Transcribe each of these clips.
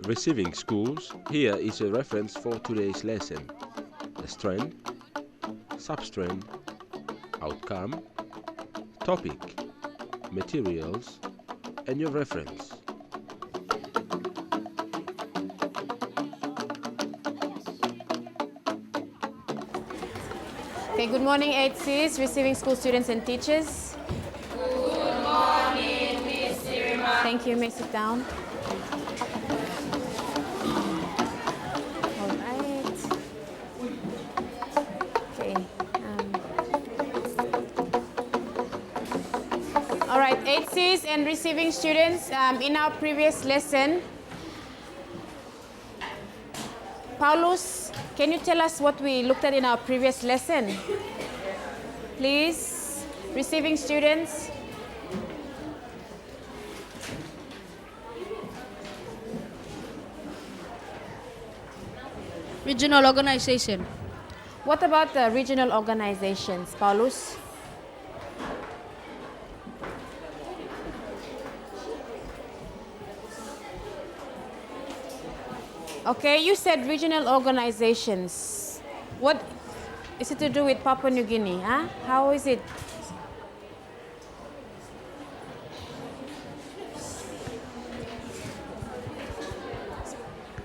Receiving schools, here is a reference for today's lesson. The strand, substrand, outcome, topic, materials, and your reference. Okay, good morning, 8Cs, receiving school students and teachers. Good morning, Miss Sirima. Thank you. You may sit down. All right. Okay. All right, 8Cs and receiving students. In our previous lesson, Paulus, can you tell us what we looked at in our previous lesson? Please, receiving students. Regional organization. What about the regional organizations, Paulus? Okay, you said regional organizations. What is it to do with Papua New Guinea? Huh? How is it?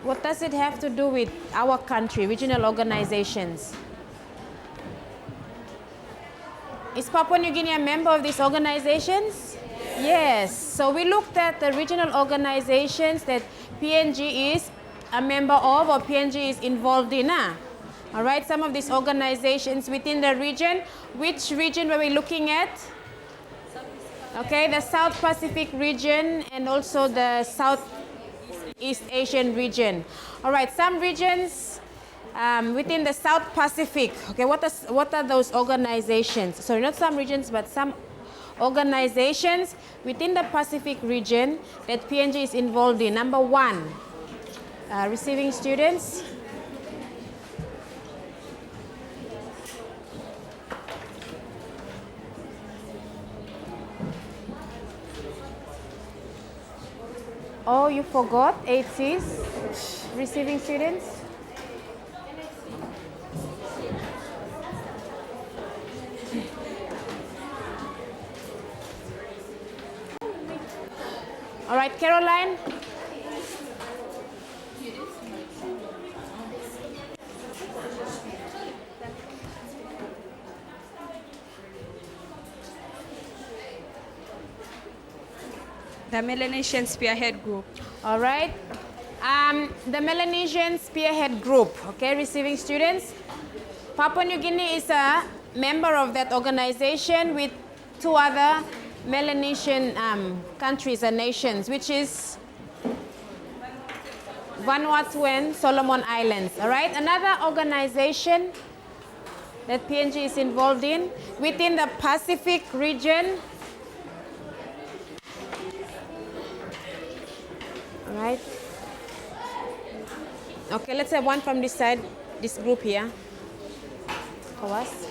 What does it have to do with our country, regional organizations? Is Papua New Guinea a member of these organizations? Yes. So we looked at the regional organizations that PNG is a member of or PNG is involved in. All right, some of these organizations within the region. Which region were we looking at? Okay, the South Pacific region and also the Southeast Asian region. All right, some regions within the South Pacific. Okay, what are those organizations? Sorry, not some regions, but some organizations within the Pacific region that PNG is involved in. Number one, receiving students. Oh, you forgot 8Cs, receiving students. All right, Caroline. The Melanesian Spearhead Group. All right. The Melanesian Spearhead Group, okay, receiving students. Papua New Guinea is a member of that organization with two other Melanesian countries and nations, which is Vanuatu and Solomon Islands. All right. Another organization that PNG is involved in within the Pacific region. All right. Okay, let's have one from this side, this group here. For us.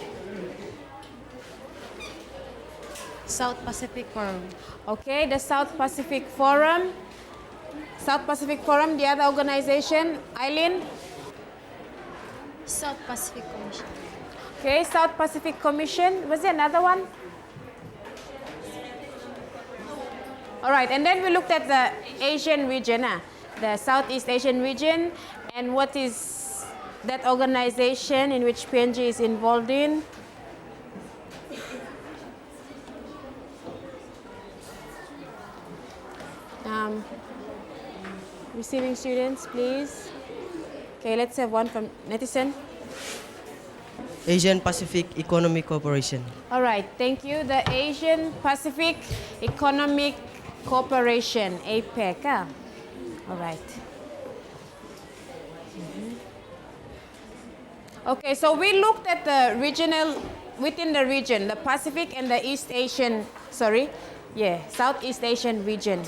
South Pacific Forum. Okay, the South Pacific Forum. South Pacific Forum, the other organization. Eileen? South Pacific Commission. Okay, South Pacific Commission. Was there another one? All right, and then we looked at the Asian region, the Southeast Asian region, and what is that organization in which PNG is involved in. Receiving students, please. Okay, let's have one from Netizen. Asian Pacific Economic Cooperation. All right, thank you. The Asian Pacific Economic Cooperation, APEC. All right. Okay, so we looked at the regional, within the region, the Pacific and the East Asian, Southeast Asian region.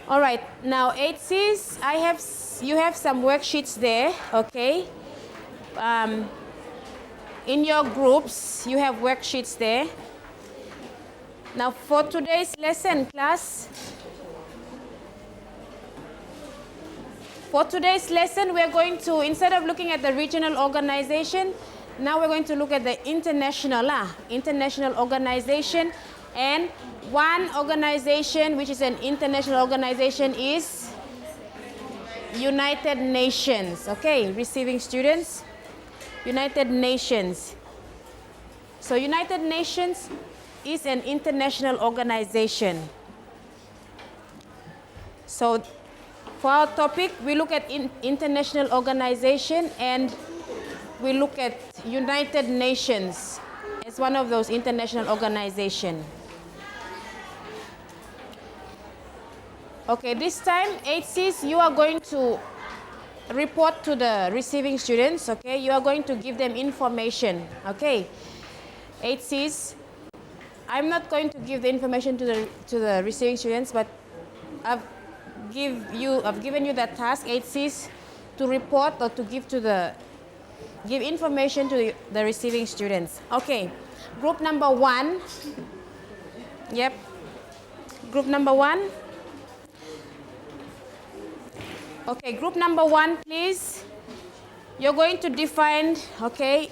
All right, now 8Cs, you have some worksheets there, okay? In your groups, you have worksheets there. Now for today's lesson, class, For today's lesson, we're going to, instead of looking at the regional organization, now we're going to look at the international organization. And one organization which is an international organization is United Nations. Okay, receiving students, United Nations. So United Nations is an international organization. So for our topic, we look at international organization and we look at United Nations as one of those international organizations. Okay, this time, 8Cs, you are going to report to the receiving students, okay? You are going to give them information, okay? 8Cs, I'm not going to give the information to the receiving students, but I've given you that task, 8Cs, to report or to give information to the receiving students. Okay, group number 1. Yep, group number 1. Okay, group number 1, please. You're going to define, okay,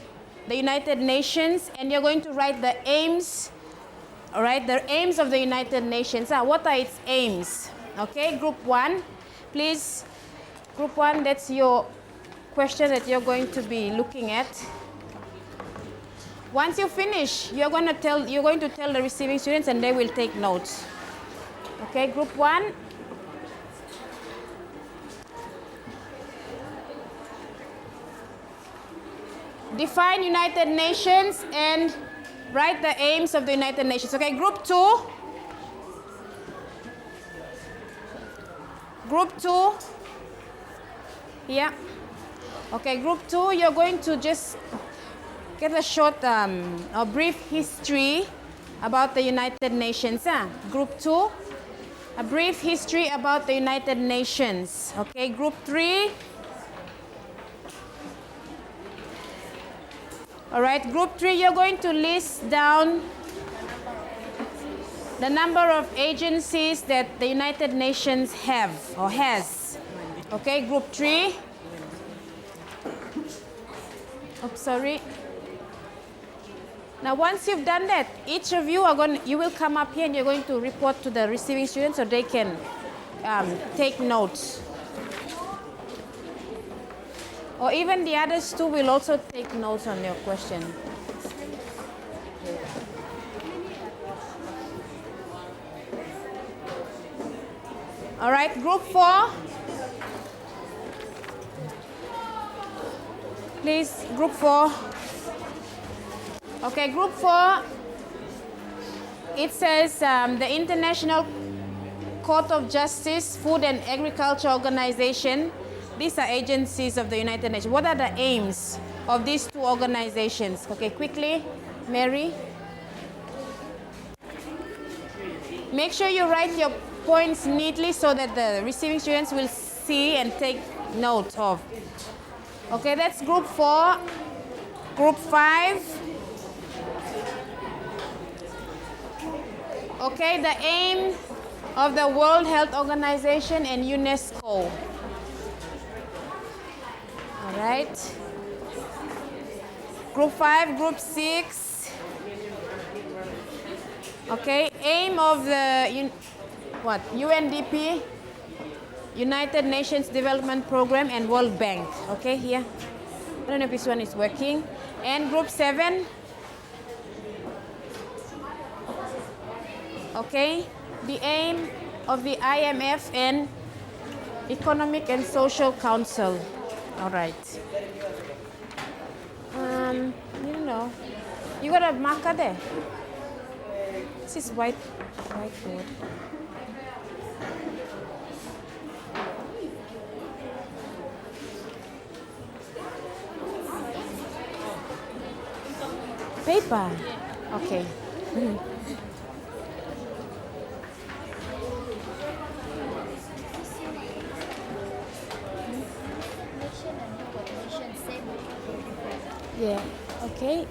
the United Nations, and you're going to write the aims, all right, the aims of the United Nations. What are its aims? Okay, group 1, please. Group 1, that's your question that you're going to be looking at. Once you finish, you're going to tell the receiving students, and they will take notes. Okay, group 1. Define United Nations and write the aims of the United Nations. Okay, group 2. Group 2. Yeah. Okay, group 2, you're going to just get a short or brief history about the United Nations. Group 2, a brief history about the United Nations. Okay, group 3. All right, group 3, you're going to list down the number of agencies that the United Nations have or has. Okay, group 3. Oops, sorry. Now, once you've done that, each of you you will come up here and you're going to report to the receiving students so they can take notes. Or even the others too will also take notes on your question. All right, group 4. Please, group 4. Okay, group 4, it says the International Court of Justice, Food and Agriculture Organization. These are agencies of the United Nations. What are the aims of these two organizations? Okay, quickly, Mary. Make sure you write your points neatly so that the receiving students will see and take note of. Okay, that's group 4. Group 5. Okay, the aim of the World Health Organization and UNESCO. All right. Group 5, group 6. Okay, aim of the UNDP, United Nations Development Program, and World Bank. Okay, here. I don't know if this one is working. And group 7. Okay, the aim of the IMF and Economic and Social Council. All right. You know, you got a marker there. This is whiteboard. Paper. Okay. Yeah, okay.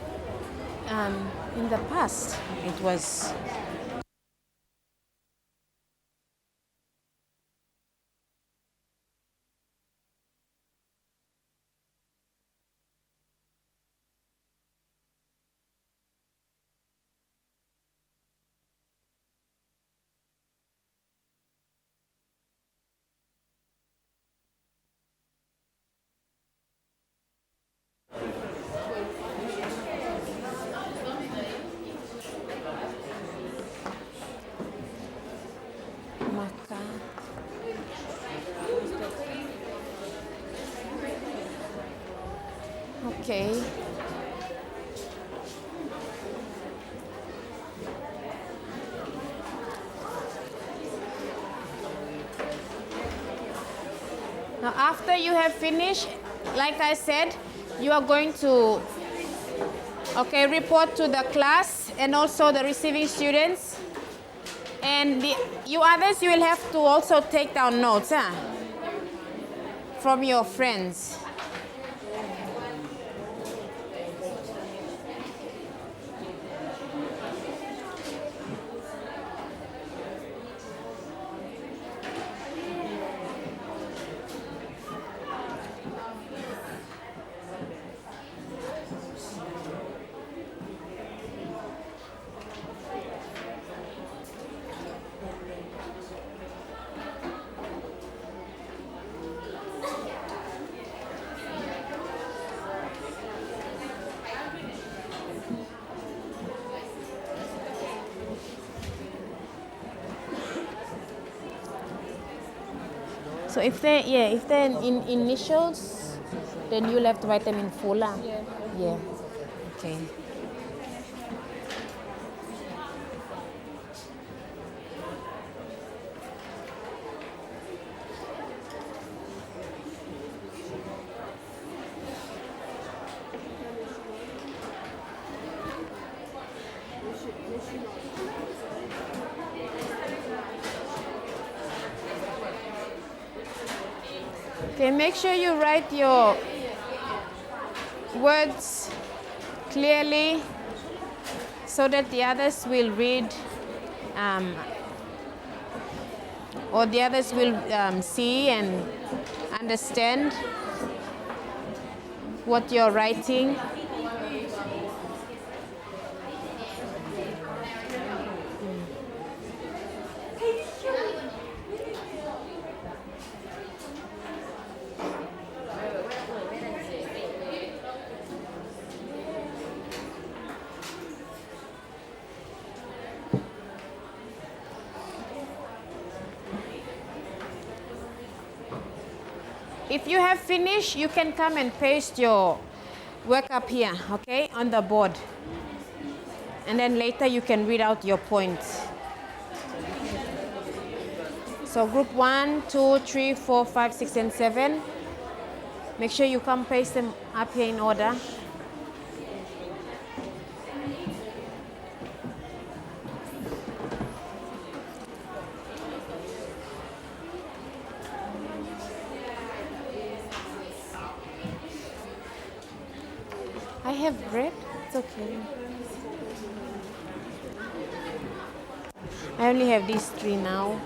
In the past, it was Okay. Now after you have finished, like I said, you are going to report to the class and also the receiving students. And you others, you will have to also take down notes from your friends. So if they're in initials, then you'll have to write them in full. Yeah. Okay. Okay, make sure you write your words clearly so that the others will read or the others will see and understand what you're writing. If you have finished, you can come and paste your work up here, okay, on the board. And then later you can read out your points. So group 1, 2, 3, 4, 5, 6, and 7. Make sure you come paste them up here in order. I have bread. It's okay. I only have these 3 now.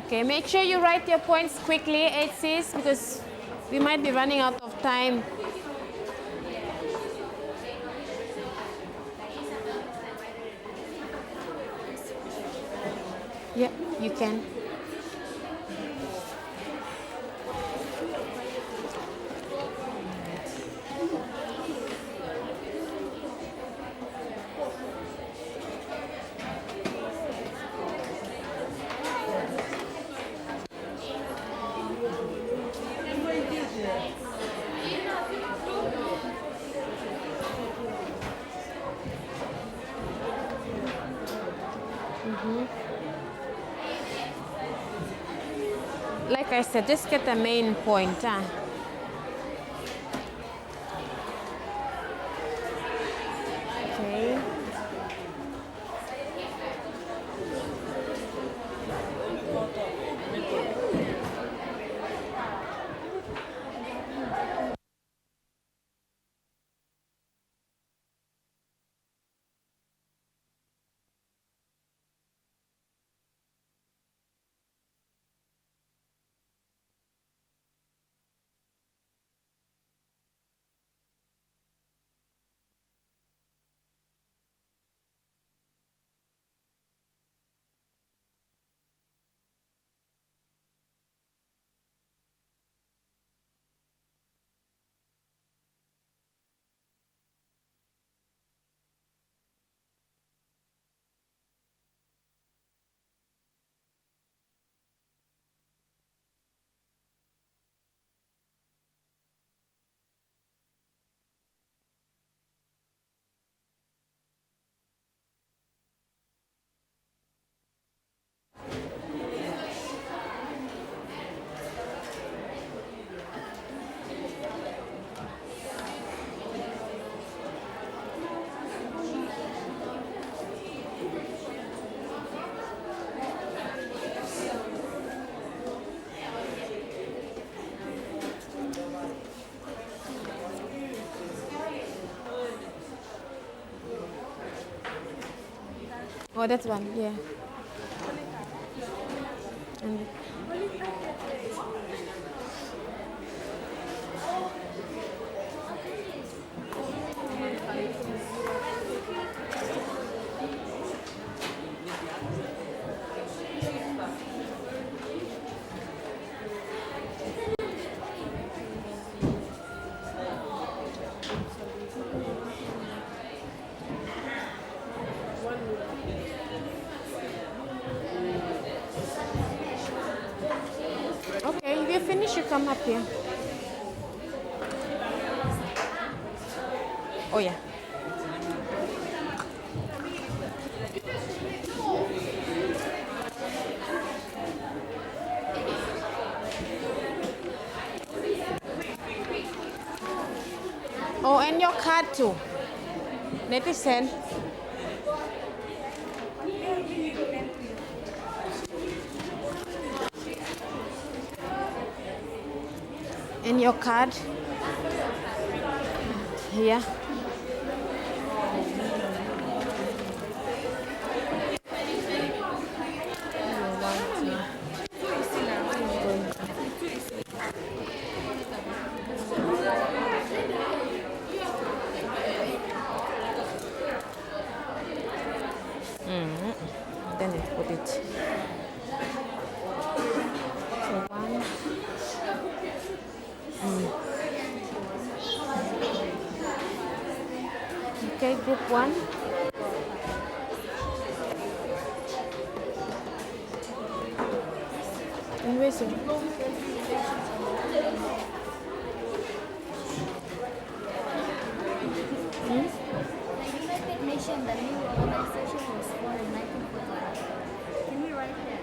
Okay, make sure you write your points quickly, HCs, because we might be running out of time. Yeah, you can. Like I said, just get the main point. Oh, that's one, yeah. And okay, if you finish, you come up here. Oh, yeah. Oh, and your card too. Netizen. And your card. Here. Then I put it. So one. Okay, group one. And where's it? United Nations, the new organization was formed in 1941. Can we write that?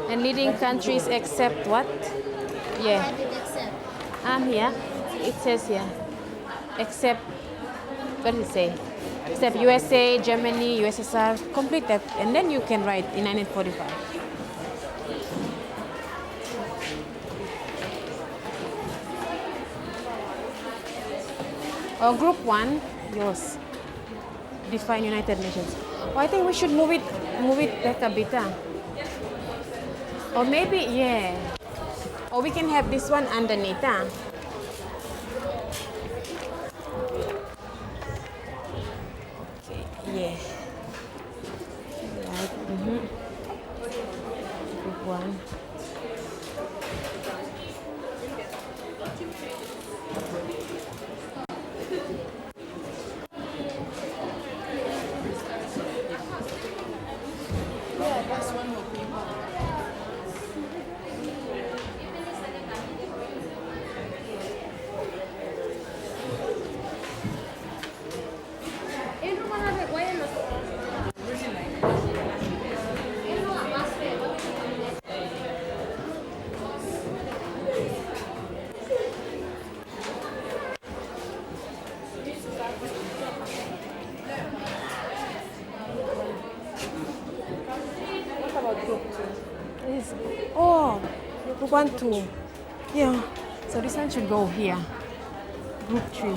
And leading countries except what? Yeah. Why did accept? Here. It says here. Except, what does it say? Except USA, Germany, USSR. Complete that. And then you can write in 1945. Or group one, yours. Define United Nations. Oh, I think we should move it back a bit. Or maybe, yeah. Or we can have this one underneath. Okay, yeah. Right. Group one. Oh, group 1, 2. Yeah. So this one should go here. Group 3.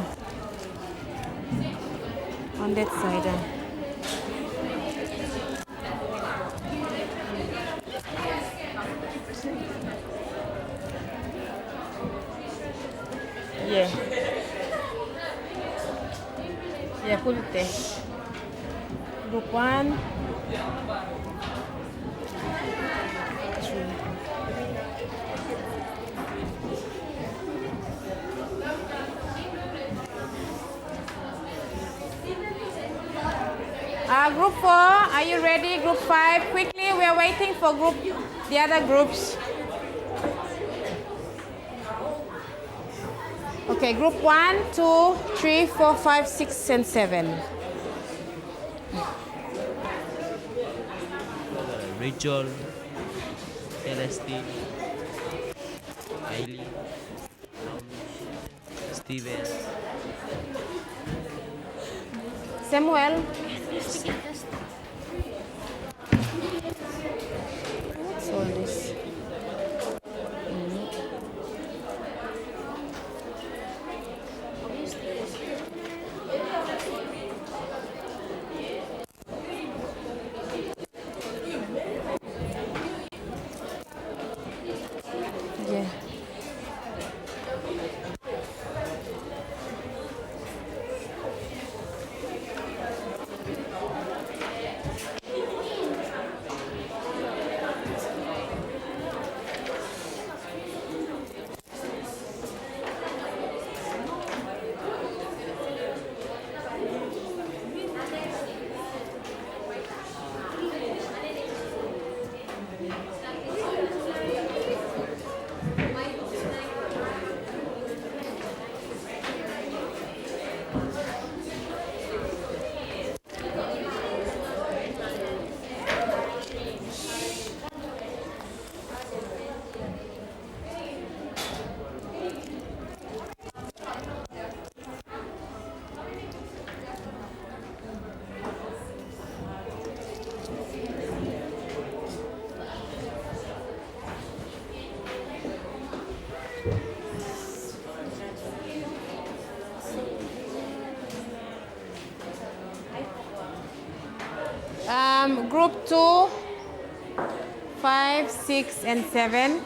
On that side. Yeah. Yeah, put it there. Group 1. Group 4, are you ready? Group 5, quickly, we are waiting for the other groups. Okay, group 1, 2, 3, 4, 5, 6, and 7. Rachel, Celestine, Kylie, Steven, Samuel. What's all this? Group 2, 5, 6, and 7.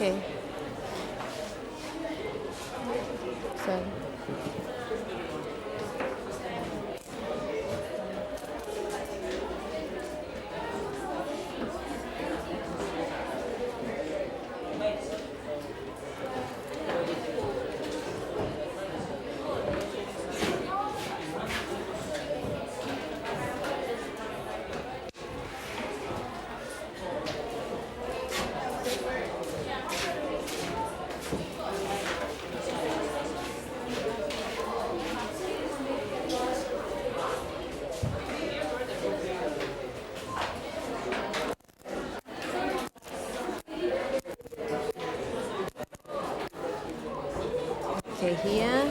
Okay. Sorry. Okay, here.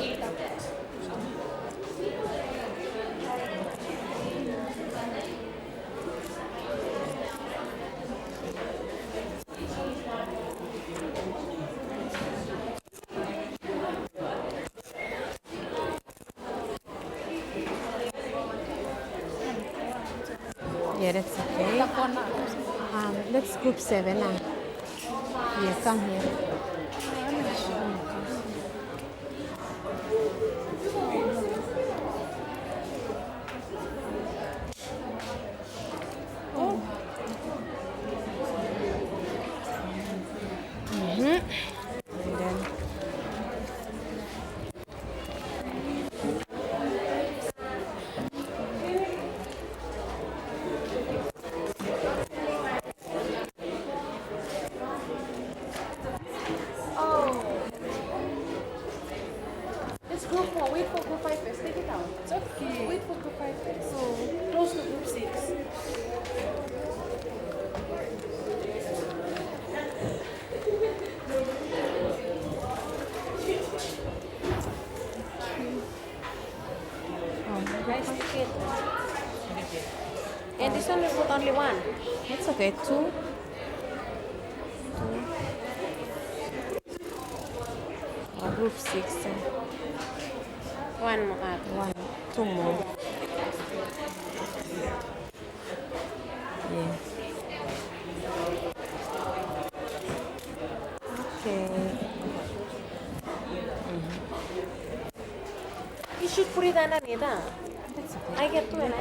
Yeah, that's okay. Let's group 7 now. Yeah, come here. And then It's group 4. Wait for group 5 first. Take it out. It's okay. Wait for group 5 first. So, close to group 6. Guys, take it. And this one we put only one. it's okay. 2. Group 6. One more. 1, 2 more. Yeah. Okay. You should put it underneath. That's okay. I get to it.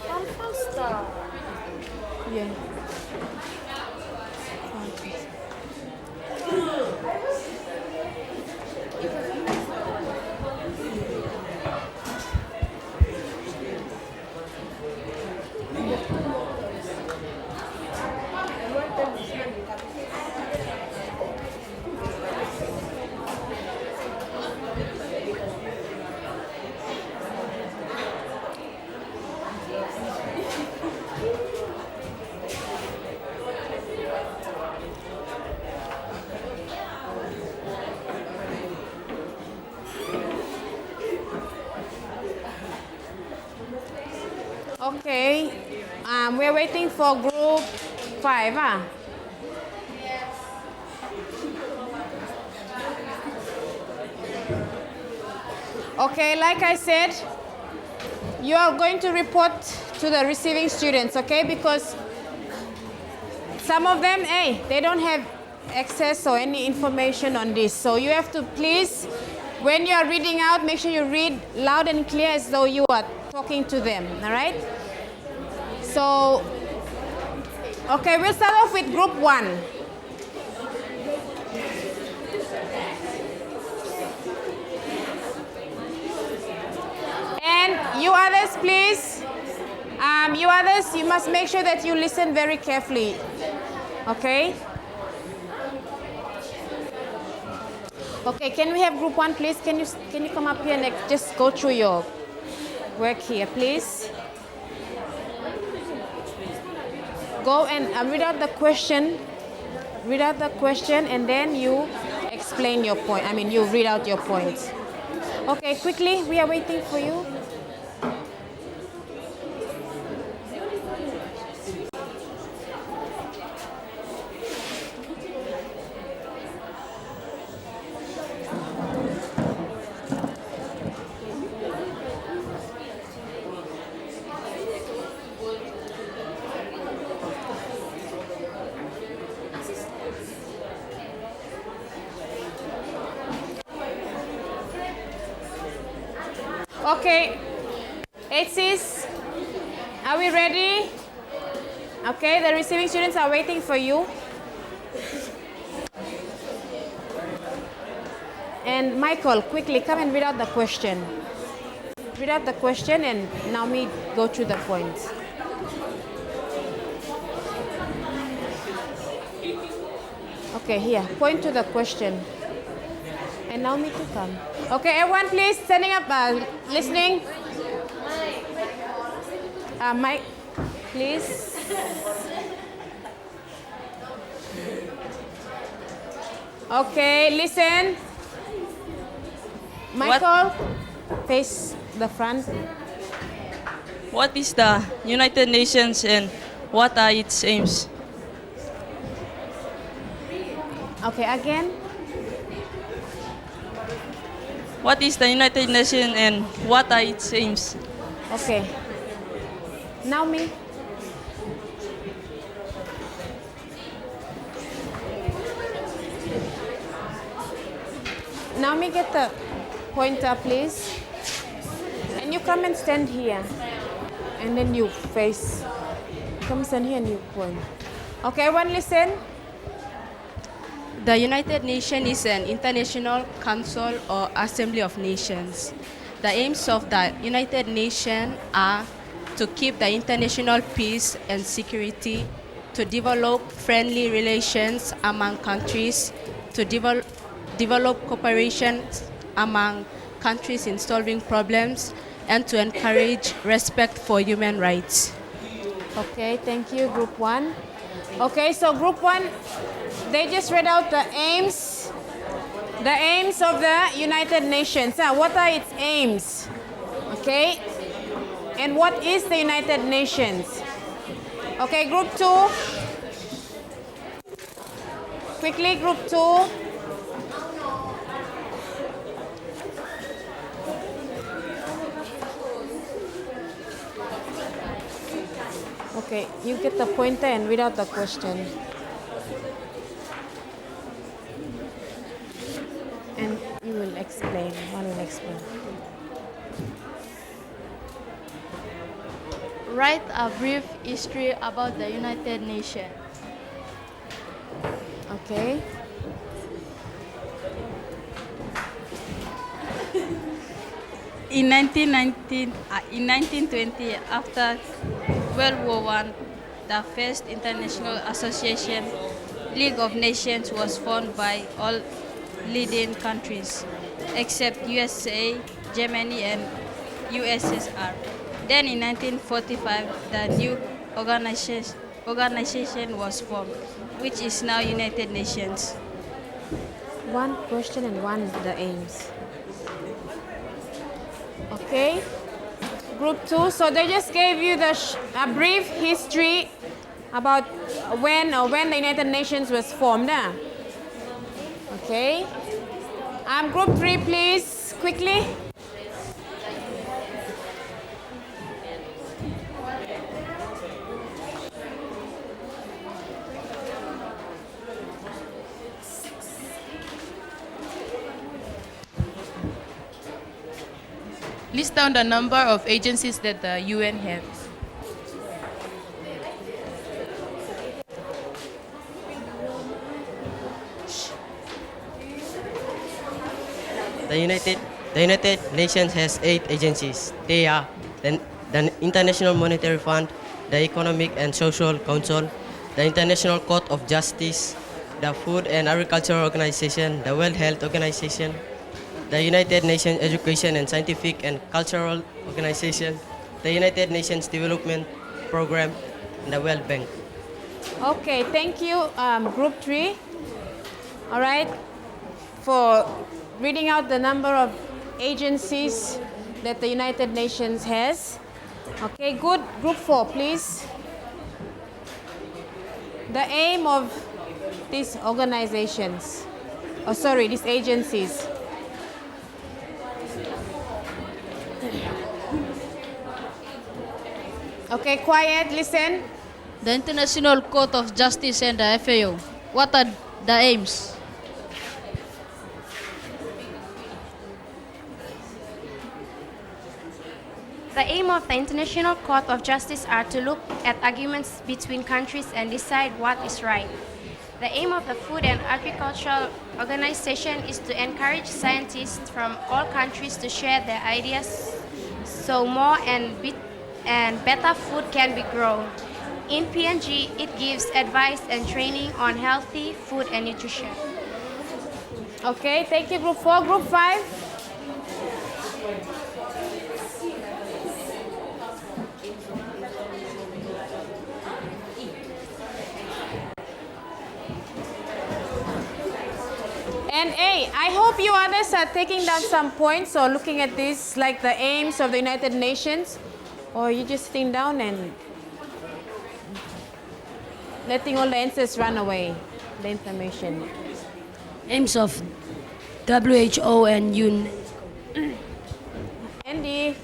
How faster? Yeah. Okay. We're waiting for group 5. Okay, like I said, you are going to report to the receiving students, okay? Because some of them, hey, they don't have access or any information on this. So you have to please, when you are reading out, make sure you read loud and clear as though you are talking to them, all right? So, okay, we'll start off with group 1. And you others, please, you must make sure that you listen very carefully, okay? Okay, can we have group 1, please? Can you come up here and just go through your work here, please? Go and read out the question. Read out the question and then you explain your point. I mean, you read out your points. Okay, quickly, we are waiting for you. Okay, HCs, are we ready? Okay, the receiving students are waiting for you. And Michael, quickly come and read out the question. Read out the question and Naomi go through the points. Okay, here, point to the question. And Naomi to come. Okay, everyone please, standing up, listening. Mike, please. Okay, listen. Michael, face the front. What is the United Nations and what are its aims? Okay, again. What is the United Nations and what are its aims? Okay. Now me. Now me get the pointer, please. And you come and stand here. And then you face. Come stand here and you point. Okay, everyone listen. The United Nations is an international council or assembly of nations. The aims of the United Nations are to keep the international peace and security, to develop friendly relations among countries, to develop cooperation among countries in solving problems, and to encourage respect for human rights. Okay, thank you, Group 1. Okay, so Group 1, they just read out the aims of the United Nations. What are its aims? Okay, and what is the United Nations? Okay, Group 2. Quickly, Group 2. Okay, you get the pointer and read out the question. And you will explain, one will explain. Write a brief history about the United Nations. Okay. In 1920, after World War I, the first international association, League of Nations, was formed by all leading countries, except USA, Germany, and USSR. Then in 1945, the new organization was formed, which is now United Nations. One question and one the aims. Okay. Group 2, so they just gave you a brief history about when the United Nations was formed. Okay. Group 3, please, quickly. List down the number of agencies that the UN has. The United Nations has 8 agencies. They are the International Monetary Fund, the Economic and Social Council, the International Court of Justice, the Food and Agriculture Organization, the World Health Organization, the United Nations Education and Scientific and Cultural Organization, the United Nations Development Program, and the World Bank. Okay, thank you, Group 3. All right, for reading out the number of agencies that the United Nations has. Okay, good. Group 4, please. The aim of these organizations, these agencies. Okay, quiet, listen. The International Court of Justice and the FAO. What are the aims? The aim of the International Court of Justice are to look at arguments between countries and decide what is right. The aim of the Food and Agricultural Organization is to encourage scientists from all countries to share their ideas so more and better food can be grown. In PNG, it gives advice and training on healthy food and nutrition. Okay, thank you, Group 4. Group 5. And I hope you others are taking down some points or looking at this like the aims of the United Nations, or you just sitting down and letting all the answers run away, the information. Aims of WHO and UN. Andy,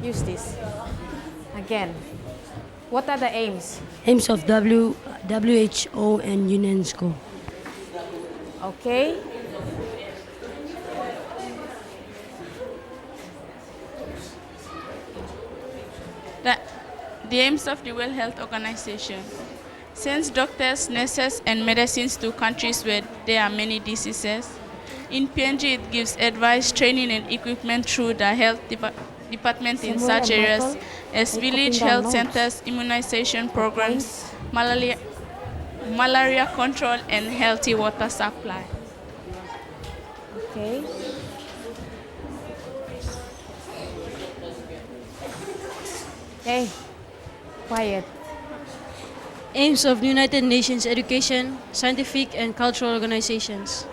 use this. Again, what are the aims? Aims of WHO and UNESCO. Okay. The aims of the World Health Organization. Sends doctors, nurses, and medicines to countries where there are many diseases. In PNG, it gives advice, training, and equipment through the health department in such areas as village health centers, immunization programs, malaria control, and healthy water supply. Okay. Okay. Quiet. Aims of United Nations Education, Scientific and Cultural Organizations.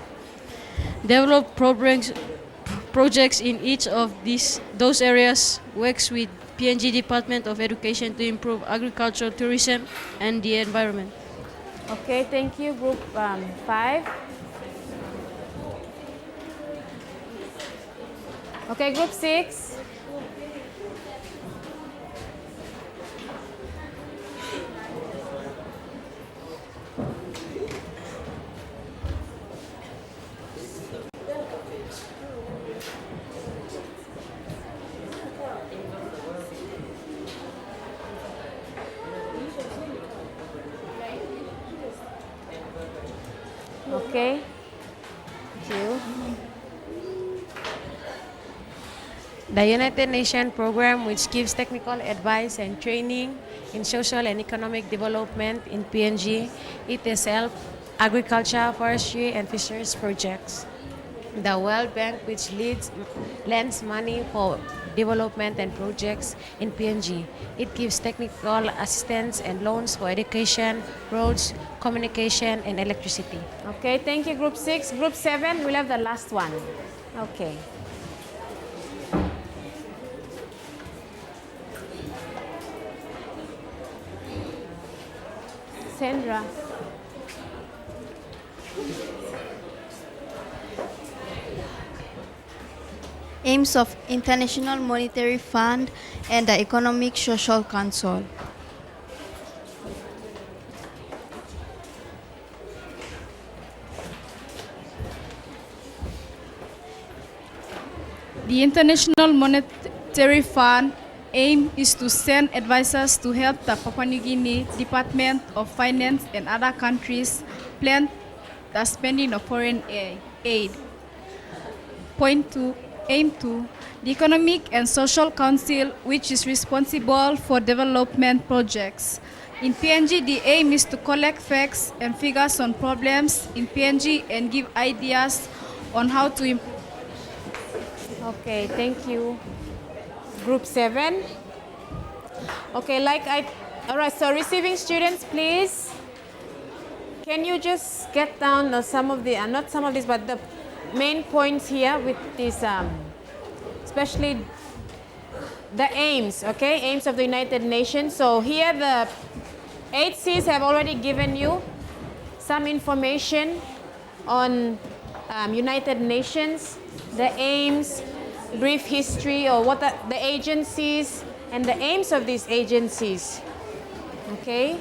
Develop projects in each of those areas, works with PNG Department of Education to improve agriculture, tourism, and the environment. Okay, thank you. Group 5. Okay, Group 6. Okay. Thank you. The United Nations program, which gives technical advice and training in social and economic development in PNG, it has helped agriculture, forestry, and fisheries projects. The World Bank, which lends money for development and projects in PNG. It gives technical assistance and loans for education, roads, communication, and electricity. Okay, thank you, Group 6. Group 7, we'll have the last one. Okay. Sandra. Aims of International Monetary Fund and the Economic Social Council. The International Monetary Fund aim is to send advisors to help the Papua New Guinea Department of Finance and other countries plan the spending of foreign aid. Point 2, aim 2, the Economic and Social Council, which is responsible for development projects. In PNG, the aim is to collect facts and figures on problems in PNG and give ideas on how to improve. Okay, thank you. Group 7. Okay, all right, so receiving students, please. Can you just get down some of the, not some of these, but the main points here with this, especially the aims, okay? Aims of the United Nations. So here the 8 Cs have already given you some information on United Nations, the aims, brief history, or what are the agencies and the aims of these agencies, okay?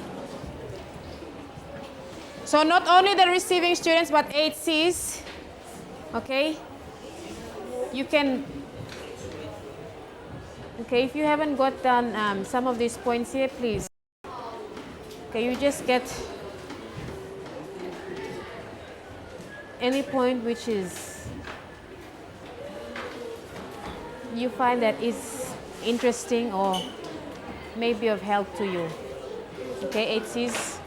So not only the receiving students, but 8 Cs, okay? You can, okay, if you haven't got done some of these points here, please. Okay, you just get any point which is you find that is interesting or maybe of help to you. Okay, 8 Cs.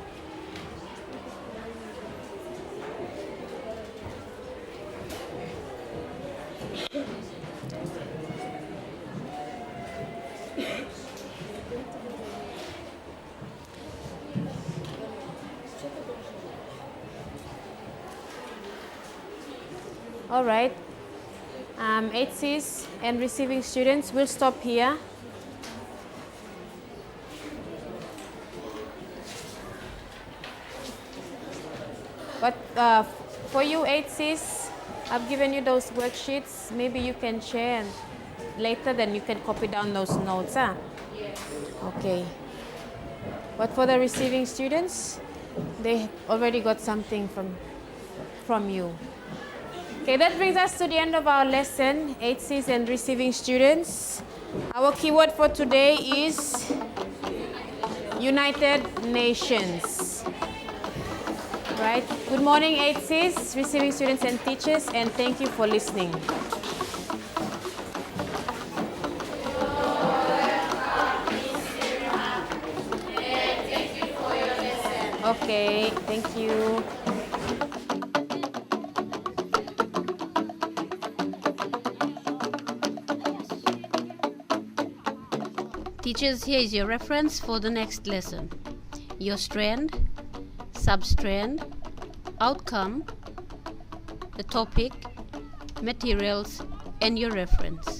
All right. 8 Cs and receiving students, we'll stop here. But for you 8 Cs, I've given you those worksheets. Maybe you can share and later, then you can copy down those notes. Huh? Yes. Okay. But for the receiving students, they already got something from you. Okay, that brings us to the end of our lesson, 8 Cs and receiving students. Our keyword for today is United Nations. Right? Good morning, 8 Cs, receiving students and teachers, and thank you for listening. Okay, thank you. Teachers, here is your reference for the next lesson. Your strand, substrand, outcome, the topic, materials, and your reference.